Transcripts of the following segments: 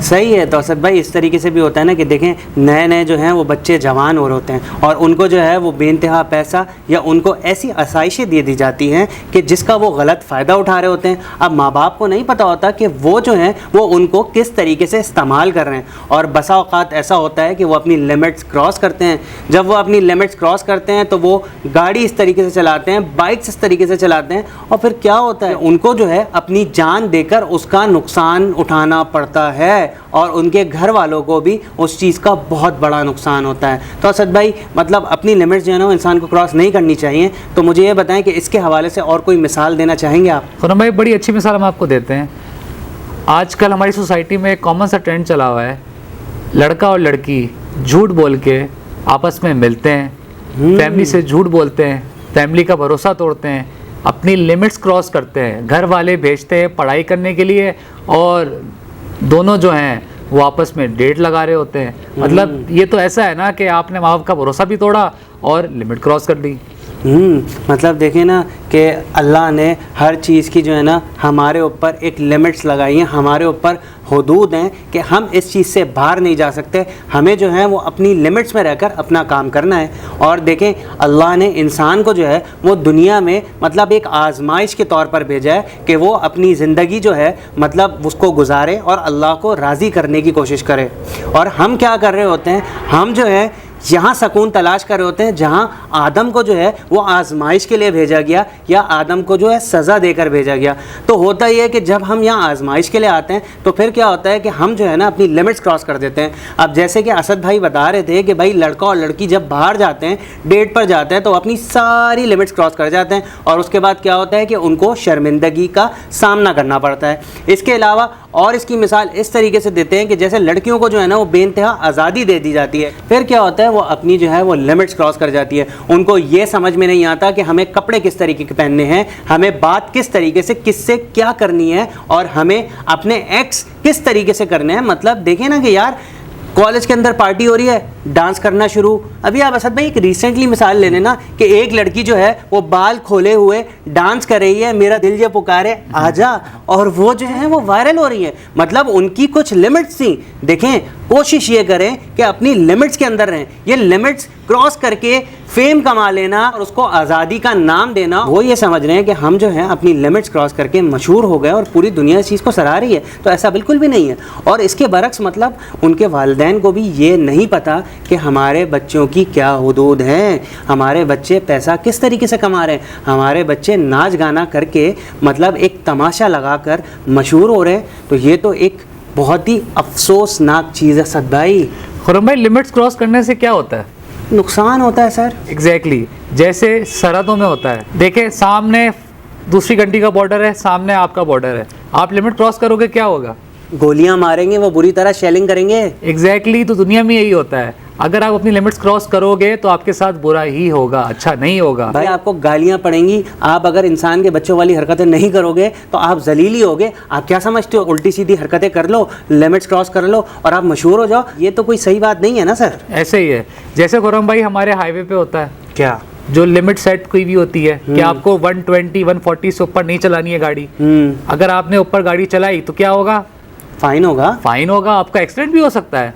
صحیح ہے. تو اسد بھائی اس طریقے سے بھی ہوتا ہے نا کہ دیکھیں نئے نئے جو ہیں وہ بچے جوان ہو رہے ہوتے ہیں اور ان کو جو ہے وہ بے انتہا پیسہ یا ان کو ایسی آسائشیں دے دی جاتی ہیں کہ جس کا وہ غلط فائدہ اٹھا رہے ہوتے ہیں. اب ماں باپ کو نہیں پتہ ہوتا کہ وہ جو ہیں وہ ان کو کس طریقے سے استعمال کر رہے ہیں, اور بسا اوقات ایسا ہوتا ہے کہ وہ اپنی لمٹس کراس کرتے ہیں. جب وہ اپنی لمٹس کراس کرتے ہیں تو وہ گاڑی اس طریقے سے چلاتے ہیں, بائکس اس طریقے سے چلاتے ہیں, اور پھر کیا ہوتا ہے ان کو جو ہے اپنی جان دے کر اس کا نقصان اٹھانا پڑتا ہے, اور ان کے گھر والوں کو بھی اس چیز کا بہت بڑا نقصان ہوتا ہے. تو اسد بھائی مطلب اپنی لمٹس جو ہے نا انسان کو کراس نہیں کرنی چاہیے. تو مجھے یہ بتائیں کہ اس کے حوالے سے اور کوئی مثال دینا چاہیں گے آپ؟ خرم بھائی بڑی اچھی مثال ہم آپ کو دیتے ہیں. آج کل ہماری سوسائٹی میں ایک کامن سا ٹرینڈ چلا ہوا ہے, لڑکا اور لڑکی جھوٹ بول کے آپس میں ملتے ہیں, فیملی سے جھوٹ بولتے ہیں, فیملی کا بھروسہ توڑتے ہیں, اپنی لمٹس کراس کرتے ہیں, گھر والے بھیجتے ہیں پڑھائی کرنے کے لیے اور دونوں جو ہیں وہ آپس میں ڈیٹ لگا رہے ہوتے ہیں. مطلب یہ تو ایسا ہے نا کہ آپ نے ماں باپ کا بھروسہ بھی توڑا اور لمٹ کراس کر دی. مطلب دیکھیں نا کہ اللہ نے ہر چیز کی جو ہے نا ہمارے اوپر ایک لمٹس لگائی ہیں, ہمارے اوپر حدود ہیں کہ ہم اس چیز سے باہر نہیں جا سکتے. ہمیں جو ہے وہ اپنی لمٹس میں رہ کر اپنا کام کرنا ہے. اور دیکھیں اللہ نے انسان کو جو ہے وہ دنیا میں مطلب ایک آزمائش کے طور پر بھیجا ہے کہ وہ اپنی زندگی جو ہے مطلب اس کو گزارے اور اللہ کو راضی کرنے کی کوشش کرے. اور ہم کیا کر رہے ہوتے ہیں, ہم جو ہے یہاں سکون تلاش کر رہے ہوتے ہیں جہاں آدم کو جو ہے وہ آزمائش کے لیے بھیجا گیا یا آدم کو جو ہے سزا دے کر بھیجا گیا. تو ہوتا یہ ہے کہ جب ہم یہاں آزمائش کے لیے آتے ہیں تو پھر کیا ہوتا ہے کہ ہم جو ہے نا اپنی لمٹس کراس کر دیتے ہیں. اب جیسے کہ اسد بھائی بتا رہے تھے کہ بھائی لڑکا اور لڑکی جب باہر جاتے ہیں ڈیٹ پر جاتے ہیں تو اپنی ساری لمٹس کراس کر جاتے ہیں, اور اس کے بعد کیا ہوتا ہے کہ ان کو شرمندگی کا سامنا کرنا پڑتا ہے. اس کے علاوہ اور اس کی مثال اس طریقے سے دیتے ہیں کہ جیسے لڑکیوں کو جو ہے نا وہ بے انتہا آزادی دے دی جاتی ہے, پھر کیا ہوتا ہے وہ اپنی جو ہے وہ لمٹس کراس کر جاتی ہے. ان کو یہ سمجھ میں نہیں آتا کہ ہمیں کپڑے کس طریقے کے پہننے ہیں, ہمیں بات کس طریقے سے کس سے کیا کرنی ہے, اور ہمیں اپنے ایکس کس طریقے سے کرنے ہیں. مطلب دیکھیں نا کہ یار کالج کے اندر پارٹی ہو رہی ہے, ڈانس کرنا شروع. ابھی آپ اسد بھائی ایک ریسنٹلی مثال لے لینا کہ ایک لڑکی جو ہے وہ بال کھولے ہوئے ڈانس کر رہی ہے, میرا دل یہ پکارے آجا, اور وہ جو ہے وہ وائرل ہو رہی ہے. مطلب ان کی کچھ لمٹس تھیں. دیکھیں کوشش یہ کریں کہ اپنی لمٹس کے اندر رہیں. یہ لمٹس کراس کر کے فیم کما لینا اور اس کو آزادی کا نام دینا, وہ یہ سمجھ رہے ہیں کہ ہم جو ہیں اپنی لمٹس کراس کر کے مشہور ہو گئے اور پوری دنیا اس چیز کو سراہ رہی ہے. تو ایسا بالکل بھی نہیں ہے. اور اس کے برعکس مطلب ان کے والدین کو بھی یہ نہیں پتا کہ ہمارے بچوں کی کیا حدود ہیں, ہمارے بچے پیسہ کس طریقے سے کما رہے ہیں, ہمارے بچے ناچ گانا کر کے مطلب ایک تماشا لگا کر مشہور ہو رہے ہیں. تو یہ تو ایک بہت ہی افسوسناک چیز ہے اسد بھائی. خرم بھائی لمٹس کراس کرنے سے کیا ہوتا ہے؟ نقصان ہوتا ہے سر. ایگزیکٹلی جیسے سرحدوں میں ہوتا ہے. دیکھیں سامنے دوسری کنٹری کا بارڈر ہے, سامنے آپ کا بارڈر ہے, آپ لمٹ کراس کرو گے کیا ہوگا؟ گولیاں ماریں گے, وہ بری طرح شیلنگ کریں گے. ایگزیکٹلی تو دنیا میں یہی ہوتا ہے. اگر آپ اپنی لمٹس کراس کرو گے تو آپ کے ساتھ برا ہی ہوگا, اچھا نہیں ہوگا. بھائی آپ کو گالیاں پڑیں گی, آپ اگر انسان کے بچوں والی حرکتیں نہیں کرو گے تو آپ ذلیل ہی ہوگے. آپ کیا سمجھتے ہو, الٹی سیدھی حرکتیں کر لو, لمٹس کراس کر لو اور آپ مشہور ہو جاؤ. یہ تو کوئی صحیح بات نہیں ہے نا سر. ایسے ہی ہے جیسے خرم بھائی ہمارے ہائی وے پہ ہوتا ہے کیا جو لمٹ سیٹ کوئی بھی ہوتی ہے کہ آپ کو 120 140 سے اوپر نہیں چلانی ہے گاڑی. اگر آپ نے اوپر گاڑی چلائی تو کیا ہوگا؟ فائن ہوگا. فائن ہوگا, آپ کا ایکسیڈنٹ بھی ہو سکتا ہے.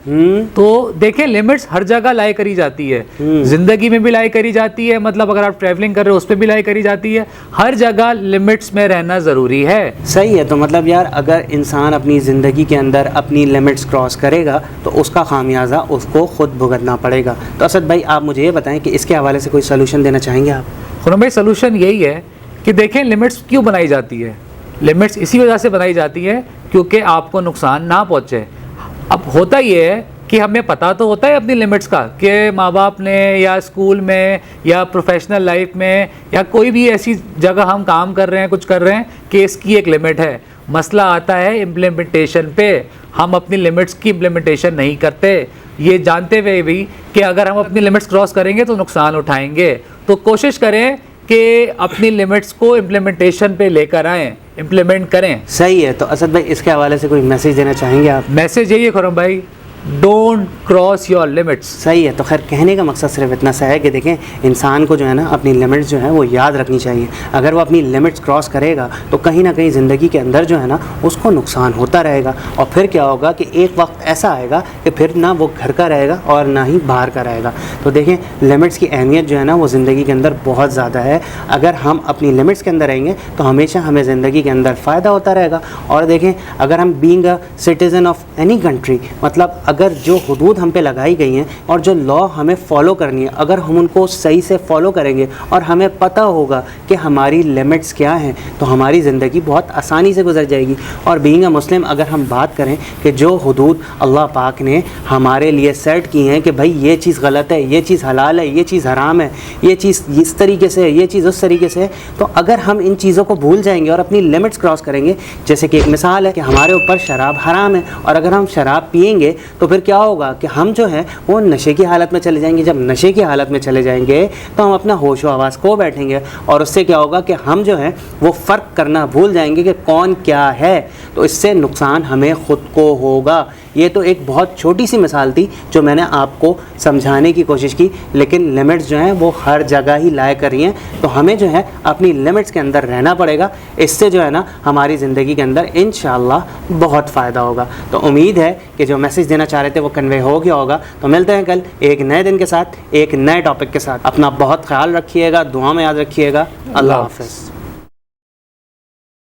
تو دیکھیں لمٹس ہر جگہ لائے کری جاتی ہے, زندگی میں بھی لائے کری جاتی ہے, مطلب اگر آپ ٹریولنگ کر رہے ہو اس پہ بھی لائے کری جاتی ہے. ہر جگہ لمٹس میں رہنا ضروری ہے. صحیح ہے. تو مطلب یار اگر انسان اپنی زندگی کے اندر اپنی لمٹس کراس کرے گا تو اس کا خامیازہ اس کو خود بھگتنا پڑے گا. تو اسد بھائی آپ مجھے یہ بتائیں کہ اس کے حوالے سے کوئی سلوشن دینا چاہیں گے آپ؟ خرم بھائی سلوشن یہی ہے کہ دیکھیں لمٹس کیوں بنائی جاتی ہے. لمٹس اسی وجہ سے بنائی جاتی ہے کیونکہ آپ کو نقصان نہ پہنچے. اب ہوتا یہ ہے کہ ہمیں پتہ تو ہوتا ہے اپنی لمٹس کا کہ ماں باپ نے یا اسکول میں یا پروفیشنل لائف میں یا کوئی بھی ایسی جگہ ہم کام کر رہے ہیں, کچھ کر رہے ہیں کہ اس کی ایک لمٹ ہے. مسئلہ آتا ہے امپلیمنٹیشن پہ. ہم اپنی لمٹس کی امپلیمنٹیشن نہیں کرتے, یہ جانتے ہوئے بھی کہ اگر ہم اپنی لمٹس کراس کریں گے تو نقصان اٹھائیں گے. تو کوشش کریں کہ اپنی لمٹس کو امپلیمنٹیشن پہ لے کر آئیں, امپلیمنٹ کریں. صحیح ہے. تو اسد بھائی اس کے حوالے سے کوئی میسیج دینا چاہیں گے آپ؟ میسیج یہی ہے خرم بھائی, don't cross your limits. صحیح ہے. تو خیر کہنے کا مقصد صرف اتنا سا ہے کہ دیکھیں انسان کو جو ہے نا اپنی لمٹس جو ہیں وہ یاد رکھنی چاہیے. اگر وہ اپنی لمٹس کراس کرے گا تو کہیں نہ کہیں زندگی کے اندر جو ہے نا اس کو نقصان ہوتا رہے گا, اور پھر کیا ہوگا کہ ایک وقت ایسا آئے گا کہ پھر نہ وہ گھر کا رہے گا اور نہ ہی باہر کا رہے گا. تو دیکھیں لمٹس کی اہمیت جو ہے نا وہ زندگی کے اندر بہت زیادہ ہے. اگر ہم اپنی لمٹس کے اندر رہیں گے تو ہمیشہ ہمیں زندگی کے اندر فائدہ ہوتا رہے گا. اور دیکھیں اگر ہم being a citizen of any country, مطلب اگر جو حدود ہم پہ لگائی گئی ہیں اور جو لا ہمیں فالو کرنی ہے, اگر ہم ان کو صحیح سے فالو کریں گے اور ہمیں پتہ ہوگا کہ ہماری لمٹس کیا ہیں, تو ہماری زندگی بہت آسانی سے گزر جائے گی. اور بینگ اے مسلم اگر ہم بات کریں کہ جو حدود اللہ پاک نے ہمارے لیے سیٹ کی ہیں کہ بھائی یہ چیز غلط ہے, یہ چیز حلال ہے, یہ چیز حرام ہے, یہ چیز اس طریقے سے ہے, یہ چیز اس طریقے سے ہے, تو اگر ہم ان چیزوں کو بھول جائیں گے اور اپنی لمٹس کراس کریں گے, جیسے کہ ایک مثال ہے کہ ہمارے اوپر شراب حرام ہے, اور اگر ہم شراب پئیں گے تو پھر کیا ہوگا کہ ہم جو ہے وہ نشے کی حالت میں چلے جائیں گے. جب نشے کی حالت میں چلے جائیں گے تو ہم اپنا ہوش و حواس کھو بیٹھیں گے, اور اس سے کیا ہوگا کہ ہم جو ہے وہ فرق کرنا بھول جائیں گے کہ کون کیا ہے. تو اس سے نقصان ہمیں خود کو ہوگا. یہ تو ایک بہت چھوٹی سی مثال تھی جو میں نے آپ کو سمجھانے کی کوشش کی, لیکن لمٹس جو ہیں وہ ہر جگہ ہی لائے کر رہی ہیں. تو ہمیں جو ہے اپنی لمٹس کے اندر رہنا پڑے گا. اس سے جو ہے نا ہماری زندگی کے اندر انشاءاللہ بہت فائدہ ہوگا. تو امید ہے کہ جو میسیج دینا چاہ رہے تھے وہ کنوے ہو گیا ہوگا. تو ملتے ہیں کل ایک نئے دن کے ساتھ, ایک نئے ٹاپک کے ساتھ. اپنا بہت خیال رکھیے گا, دعا میں یاد رکھیے گا. اللہ حافظ.